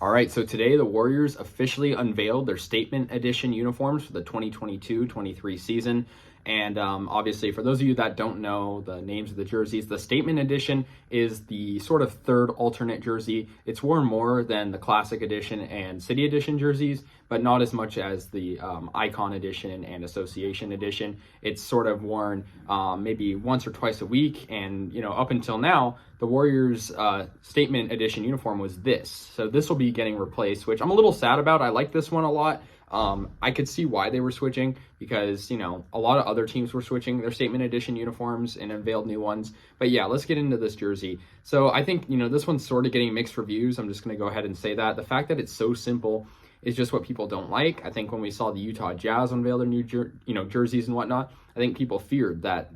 All right, so today the Warriors officially unveiled their statement edition uniforms for the 2022-23 season. And obviously, for those of you that don't know the names of the jerseys, the statement edition is the sort of third alternate jersey. It's worn more than the classic edition and city edition jerseys, but not as much as the icon edition and association edition. It's sort of worn maybe once or twice a week. And, up until now, the Warriors statement edition uniform was this. So this will be getting replaced, which I'm a little sad about. I like this one a lot. I could see why they were switching because, a lot of other teams were switching their statement edition uniforms and unveiled new ones. But yeah, let's get into this jersey. So I think, this one's sort of getting mixed reviews. I'm just going to go ahead and say that. The fact that it's so simple is just what people don't like. I think when we saw the Utah Jazz unveil their new, jerseys and whatnot, I think people feared that,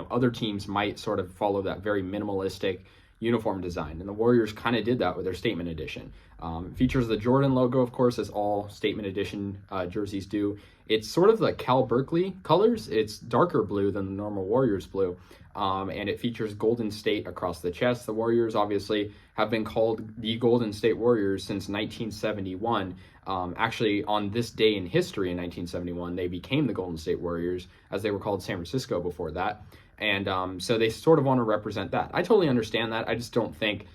other teams might sort of follow that very minimalistic uniform design, and the Warriors kind of did that with their statement edition. It features the Jordan logo, of course, as all statement edition jerseys do. It's sort of the Cal Berkeley colors. It's darker blue than the normal Warriors blue, and it features Golden State across the chest. The Warriors obviously have been called the Golden State Warriors since 1971. Actually, on this day in history in 1971, they became the Golden State Warriors, as they were called San Francisco before that. And so they sort of want to represent that. I totally understand that. I just don't think,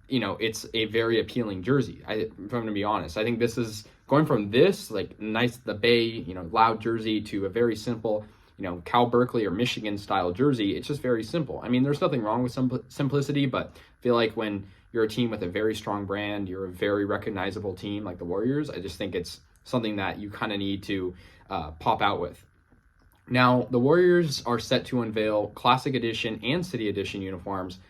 it's a very appealing jersey. If I'm going to be honest, I think this is going from this, like nice, the Bay, loud jersey to a very simple, Cal Berkeley or Michigan style jersey. It's just very simple. I mean, there's nothing wrong with some simplicity, but I feel like when you're a team with a very strong brand, you're a very recognizable team like the Warriors, I just think it's something that you kind of need to pop out with. Now, the Warriors are set to unveil Classic Edition and City Edition uniforms.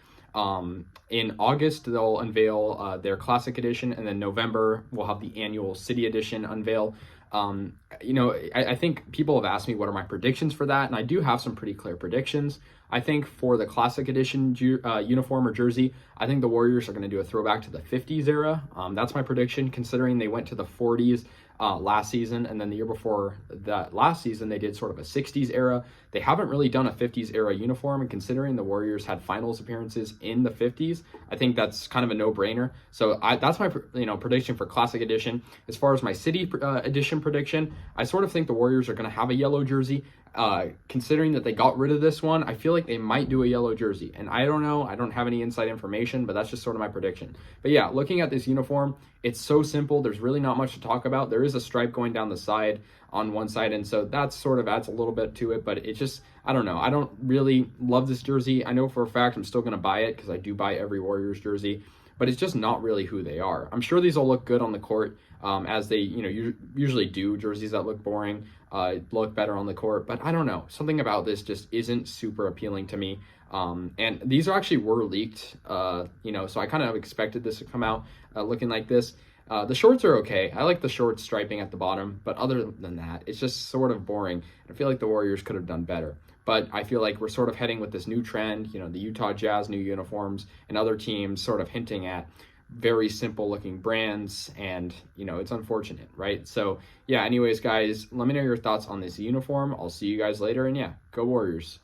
In August, they'll unveil their Classic Edition, and then November, we'll have the annual City Edition unveil. I think people have asked me what are my predictions for that, and I do have some pretty clear predictions. I think for the Classic Edition uniform or jersey, I think the Warriors are going to do a throwback to the 50s era. That's my prediction, considering they went to the 40s last season, and then the year before that last season, they did sort of a 60s era. They haven't really done a 50s era uniform, and considering the Warriors had finals appearances in the 50s, I think that's kind of a no-brainer. So that's my prediction for Classic Edition. As far as my City Edition prediction, I sort of think the Warriors are going to have a yellow jersey. Considering that they got rid of this one, I feel like they might do a yellow jersey. And I don't know, I don't have any inside information, but that's just sort of my prediction. But yeah, looking at this uniform, it's so simple. There's really not much to talk about. There is a stripe going down the side on one side, and so that sort of adds a little bit to it, but it's just, I don't know. I don't really love this jersey. I know for a fact I'm still going to buy it because I do buy every Warriors jersey, but it's just not really who they are. I'm sure these will look good on the court, as they, usually do. Jerseys that look boring look better on the court, but I don't know. Something about this just isn't super appealing to me. And these actually were leaked, so I kind of expected this to come out looking like this. The shorts are okay. I like the short striping at the bottom, but other than that, it's just sort of boring. I feel like the Warriors could have done better. But I feel like we're sort of heading with this new trend, the Utah Jazz new uniforms and other teams sort of hinting at very simple looking brands, and it's unfortunate, right? So yeah, anyways guys, let me know your thoughts on this uniform. I'll see you guys later, and yeah, go Warriors.